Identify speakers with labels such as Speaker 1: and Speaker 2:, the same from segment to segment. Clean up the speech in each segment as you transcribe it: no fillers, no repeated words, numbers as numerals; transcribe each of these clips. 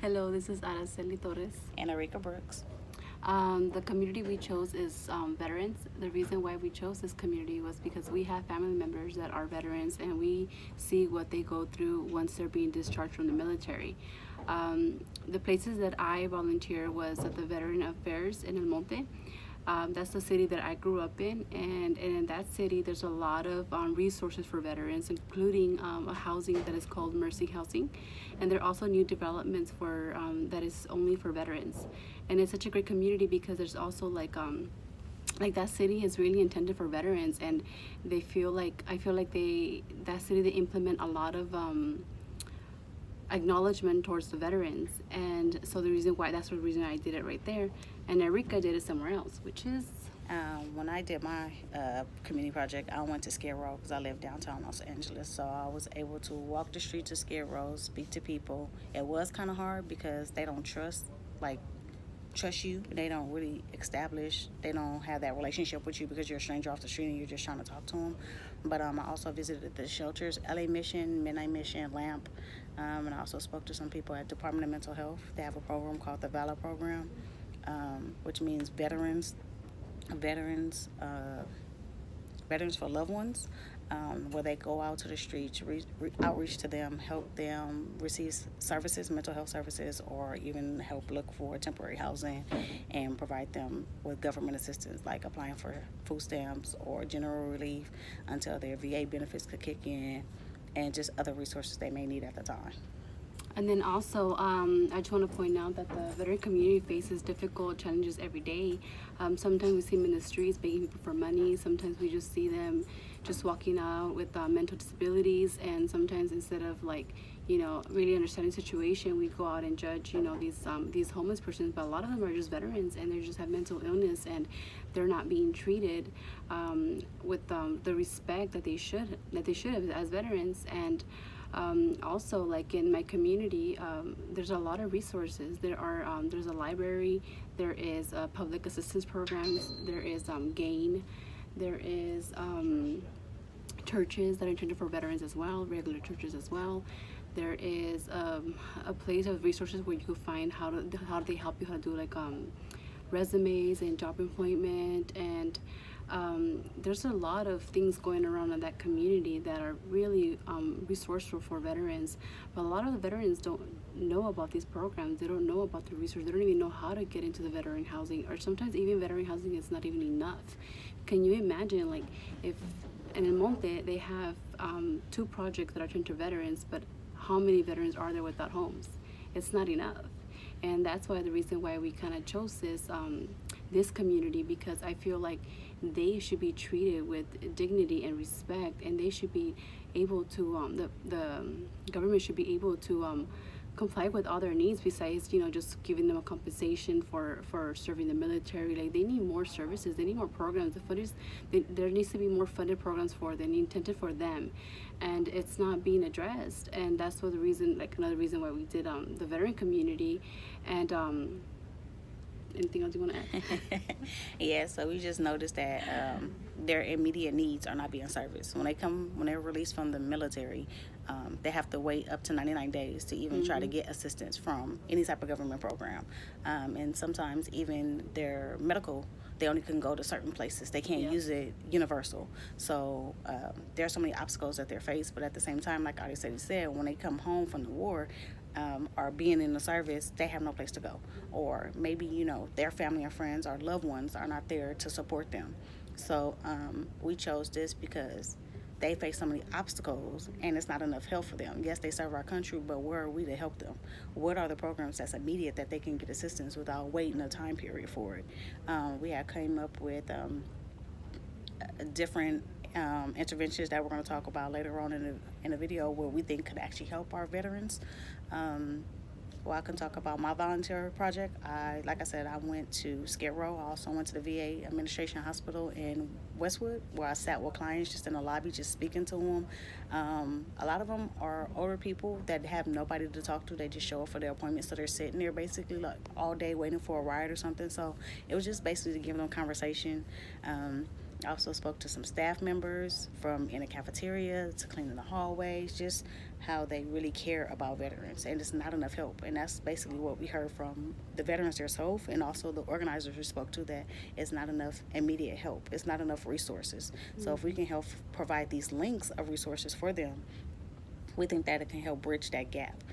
Speaker 1: Hello, this is Araceli Torres.
Speaker 2: And Erika Brooks.
Speaker 1: The community we chose is veterans. The reason why we chose this community was because we have family members that are veterans and we see what they go through once they're being discharged from the military. The places that I volunteer was at the Veteran Affairs in El Monte. That's the city that I grew up in, and in that city, there's a lot of resources for veterans, including a housing that is called Mercy Housing, and there are also new developments for that is only for veterans, and it's such a great community because there's also like that city is really intended for veterans, and they feel like I feel like that city they implement a lot of acknowledgement towards the veterans, and so that's the reason I did it right there, and Erika did it somewhere else, which is
Speaker 2: When I did my community project, I went to Skid Row because I live downtown Los Angeles. So I was able to walk the streets of Skid Row, speak to people. It was kind of hard because they don't trust you. They don't really they don't have that relationship with you because you're a stranger off the street and you're just trying to talk to them. But I also visited the shelters, LA Mission, Midnight Mission, LAMP, and I also spoke to some people at Department of Mental Health. They have a program called the Valor program, which means veterans for loved ones, where they go out to the streets, outreach to them, help them receive services, mental health services, or even help look for temporary housing and provide them with government assistance like applying for food stamps or general relief until their VA benefits could kick in, and just other resources they may need at the time.
Speaker 1: and then also, I just want to point out that the veteran community faces difficult challenges every day. Sometimes we see them in the streets begging people for money. Sometimes we just see them just walking out with mental disabilities. And sometimes instead of really understanding the situation, we go out and judge, these homeless persons. But a lot of them are just veterans and they just have mental illness and they're not being treated with the respect that they should have as veterans. And also, like in my community, there's a lot of resources. There's a library, there is public assistance programs, there is GAIN, there is churches that are intended for veterans as well, regular churches as well. There is a place of resources where you can find how they help you how to do resumes and job employment, and there's a lot of things going around in that community that are really resourceful for veterans. But a lot of the veterans don't know about these programs. They don't know about the resources. They don't even know how to get into the veteran housing, or sometimes even veteran housing is not even enough. Can you imagine, like, if in El Monte they have two projects that are turned to veterans, but how many veterans are there without homes? It's not enough. And that's why the reason why we kind of chose this community, because I feel like they should be treated with dignity and respect, and they should be able to the government should be able to comply with all their needs, besides just giving them a compensation for serving the military. Like, they need more services, they need more programs. There needs to be more funded programs for them, intended for them, and it's not being addressed. And that's what the reason, like another reason why we did the veteran community. And anything else you want to add?
Speaker 2: Yeah, so we just noticed that their immediate needs are not being serviced. When they're released from the military, they have to wait up to 99 days to even try to get assistance from any type of government program. And sometimes even their medical, they only can go to certain places. They can't use it universal. So there are so many obstacles that they're faced. But at the same time, like Adi said, when they come home from the war, or being in the service, they have no place to go. Or maybe, their family or friends or loved ones are not there to support them. So we chose this because they face so many obstacles and it's not enough help for them. Yes, they serve our country, but where are we to help them? What are the programs that's immediate that they can get assistance without waiting a time period for it? We have came up with different interventions that we're going to talk about later on in the video, where we think could actually help our veterans. Well, I can talk about my volunteer project. Like I said, I went to Skid Row. I also went to the VA Administration Hospital in Westwood, where I sat with clients just in the lobby, just speaking to them. A lot of them are older people that have nobody to talk to. They just show up for their appointments, so they're sitting there basically like all day waiting for a ride or something. So it was just basically to give them conversation. I also spoke to some staff members from in the cafeteria to cleaning the hallways, just how they really care about veterans, and it's not enough help. And that's basically what we heard from the veterans themselves, and also the organizers we spoke to, that it's not enough immediate help, it's not enough resources. So if we can help provide these links of resources for them, we think that it can help bridge that gap.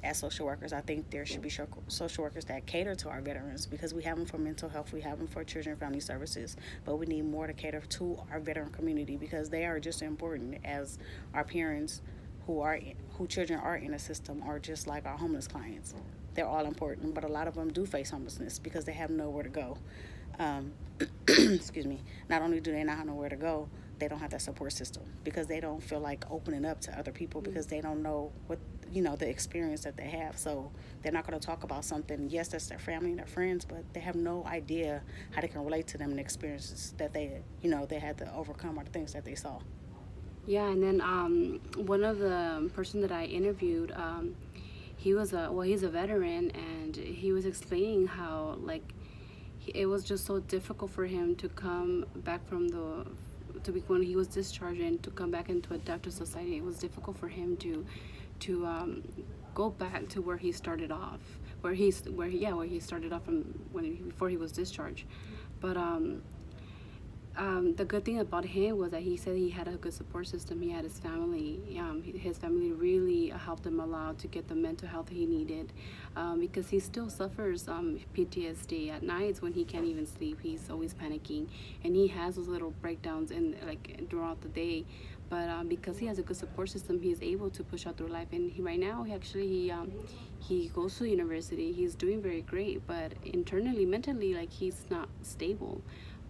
Speaker 2: As social workers, I think there should be social workers that cater to our veterans, because we have them for mental health, we have them for children and family services, but we need more to cater to our veteran community, because they are just as important as our parents who children are in a system, are just like our homeless clients. They're all important, but a lot of them do face homelessness because they have nowhere to go. Excuse me. Not only do they not have nowhere to go, they don't have that support system, because they don't feel like opening up to other people, because they don't know what, the experience that they have. So they're not going to talk about something. Yes, that's their family and their friends, but they have no idea how they can relate to them and the experiences that they had to overcome, or the things that they saw.
Speaker 1: Yeah, and then one of the person that I interviewed, he's a veteran, and he was explaining how it was just so difficult for him to come back when he was discharged and to come back into adaptive society. It was difficult for him to go back to where he started off, where he started off before he was discharged. But the good thing about him was that he said he had a good support system. He had his family. His family really helped him a lot to get the mental health he needed, because he still suffers PTSD at nights when he can't even sleep. He's always panicking, and he has those little breakdowns throughout the day. But because he has a good support system, he is able to push out through life. And right now, he goes to university. He's doing very great, but internally, mentally, he's not stable.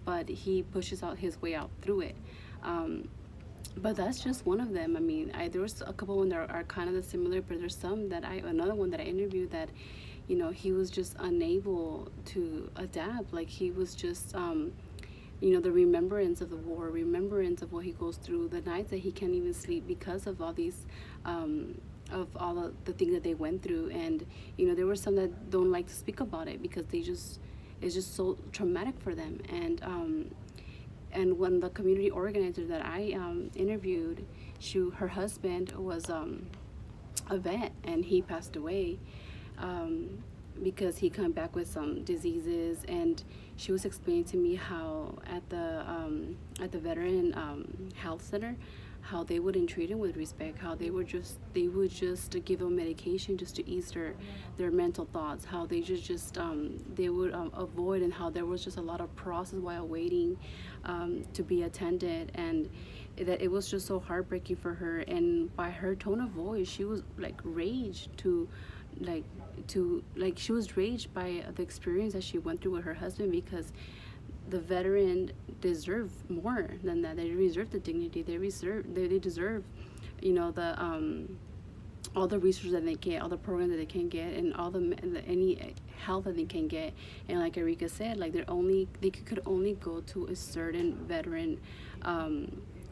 Speaker 1: But he pushes out his way out through it. But that's just one of them. I mean, there was a couple one that are kind of similar, but there's another one that I interviewed that, he was just unable to adapt. He was just, the remembrance of the war, remembrance of what he goes through, the nights that he can't even sleep because of all these, of all of the things that they went through. And, there were some that don't like to speak about it because it's just so traumatic for them. And when the community organizer that I interviewed, her husband was a vet, and he passed away because he came back with some diseases. And she was explaining to me how at the veteran health center, how they wouldn't treat him with respect, how they would just give him medication just to ease their mental thoughts, how they they would avoid, and how there was just a lot of process while waiting to be attended, and that it was just so heartbreaking for her. And by her tone of voice, she was raged she was raged by the experience that she went through with her husband, because the veteran deserve more than that. They deserve the dignity. They deserve, all the resources that they get, all the programs that they can get, and any help that they can get. And like Erika said, they could only go to a certain veteran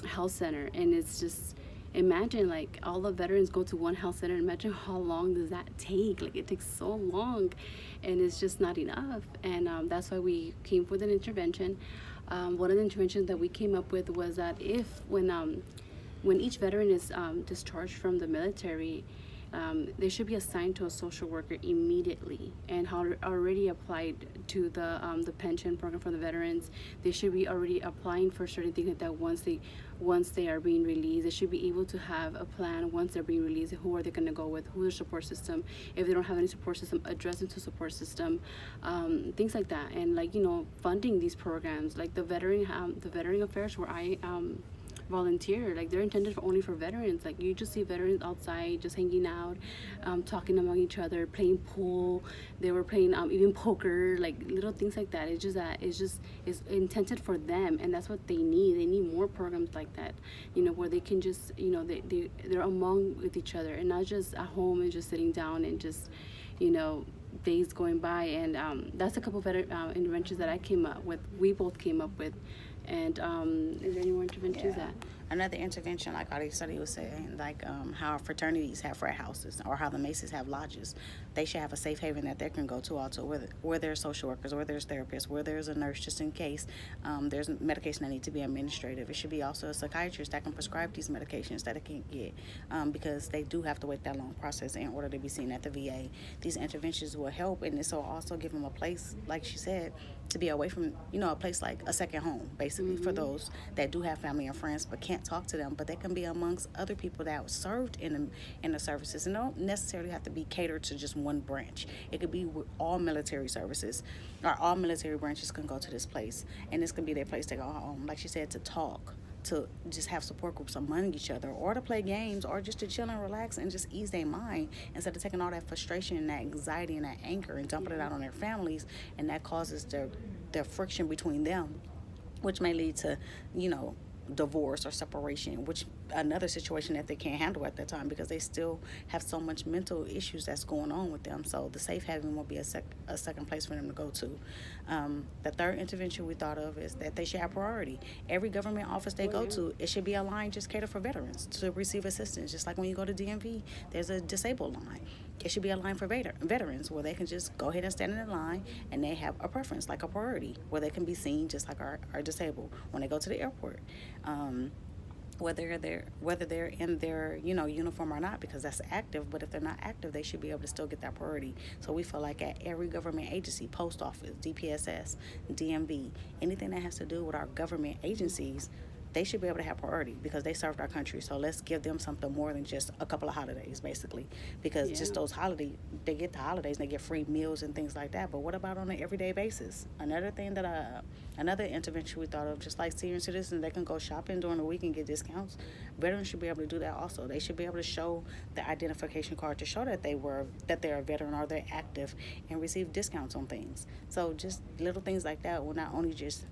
Speaker 1: health center, and it's just, imagine all the veterans go to one health center. Imagine how long does that take. It takes so long, and it's just not enough. And that's why we came up with an intervention. One of the interventions that we came up with was that when each veteran is discharged from the military, they should be assigned to a social worker immediately, and already applied to the pension program for the veterans. They should be already applying for certain things that once they are being released, they should be able to have a plan once they're being released. Who are they going to go with? Who's their support system? If they don't have any support system, address them to support system, things like that. And funding these programs, the veteran affairs where I volunteer, they're intended only for veterans. You just see veterans outside just hanging out, talking among each other, playing pool. They were playing even poker, little things like that. It's intended for them, and that's what they need. They need more programs like that, where they can just they're among with each other, and not just at home and just sitting down and just days going by. And that's a couple of interventions that I came up with. We both came up with. And is there any more interventions?
Speaker 2: Yeah. Another intervention, like our study was saying, like how fraternities have frat houses or how the Maces have lodges. They should have a safe haven that they can go to also, where there's social workers, where there's therapists, where there's a nurse, just in case there's medication that need to be administrative. It should be also a psychiatrist that can prescribe these medications that it can't get, because they do have to wait that long process in order to be seen at the VA. These interventions will help, and this will also give them a place, like she said, to be away from, a place like a second home, basically, for those that do have family and friends but can't talk to them, but they can be amongst other people that served in the services, and don't necessarily have to be catered to just one branch. It could be with all military services, or all military branches can go to this place, and this can be their place to go home, like she said, to talk, to just have support groups among each other, or to play games, or just to chill and relax and just ease their mind, instead of taking all that frustration and that anxiety and that anger and dumping it out on their families, and that causes their friction between them, which may lead to, divorce or separation, which another situation that they can't handle at that time, because they still have so much mental issues that's going on with them. So the safe haven will be a second place for them to go to. The third intervention we thought of is that they should have priority. Every government office they go to, it should be a line just catered for veterans to receive assistance. Just like when you go to DMV, there's a disabled line. It should be a line for veterans where they can just go ahead and stand in the line, and they have a preference, like a priority, where they can be seen just like our disabled when they go to the airport. Whether they're in their uniform or not, because that's active, but if they're not active, they should be able to still get that priority. So we feel like at every government agency, post office, DPSS, DMV, anything that has to do with our government agencies, they should be able to have priority because they served our country. So let's give them something more than just a couple of holidays, basically, because just those holidays, they get the holidays and they get free meals and things like that. But what about on an everyday basis? Another intervention we thought of, just like senior citizens, they can go shopping during the week and get discounts. Veterans should be able to do that also. They should be able to show the identification card to show that they're a veteran or they're active, and receive discounts on things. So just little things like that will not only just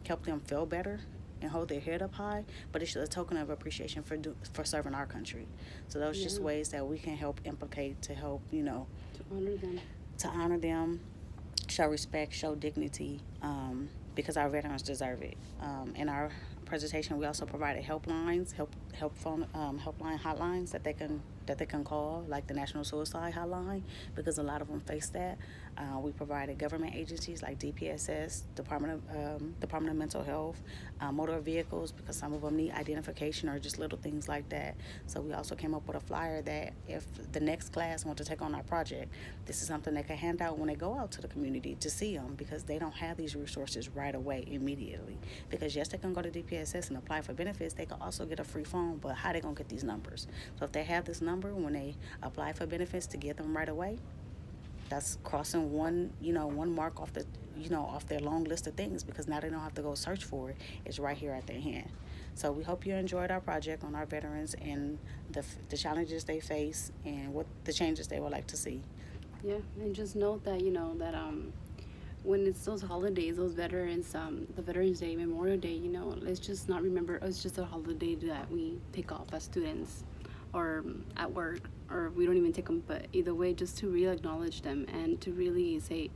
Speaker 2: help them feel better and hold their head up high, but it's a token of appreciation for serving our country. So those just ways that we can help implicate, to help, to honor them, show respect, show dignity, because our veterans deserve it. In our presentation, we also provided helpline hotlines that they can call, like the National Suicide Hotline, because a lot of them face that. We provided government agencies like DPSS, Department of Mental Health, motor vehicles, because some of them need identification or just little things like that. So we also came up with a flyer that if the next class want to take on our project, this is something they can hand out when they go out to the community to see them, because they don't have these resources right away immediately. Because yes, they can go to DPSS and apply for benefits. They can also get a free phone, but how they gonna get these numbers? So if they have this number when they apply for benefits, to get them right away, that's crossing one mark off off their long list of things, because now they don't have to go search for it. It's right here at their hand. So we hope you enjoyed our project on our veterans and the challenges they face and what the changes they would like to see.
Speaker 1: Yeah, and just note that when it's those holidays, those veterans, the Veterans Day, Memorial Day, let's just not remember it's just a holiday that we take off as students or at work, or we don't even take them, but either way, just to really acknowledge them and to really say,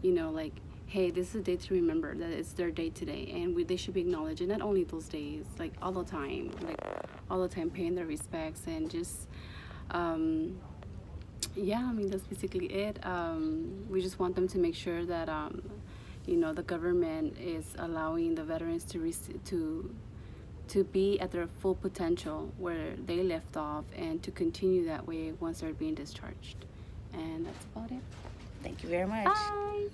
Speaker 1: like, hey, this is a day to remember that it's their day today, and they should be acknowledged, and not only those days, like all the time, paying their respects, and just, that's basically it. We just want them to make sure that, the government is allowing the veterans to be at their full potential where they left off, and to continue that way once they're being discharged. And that's about it.
Speaker 2: Thank you very much.
Speaker 1: Bye.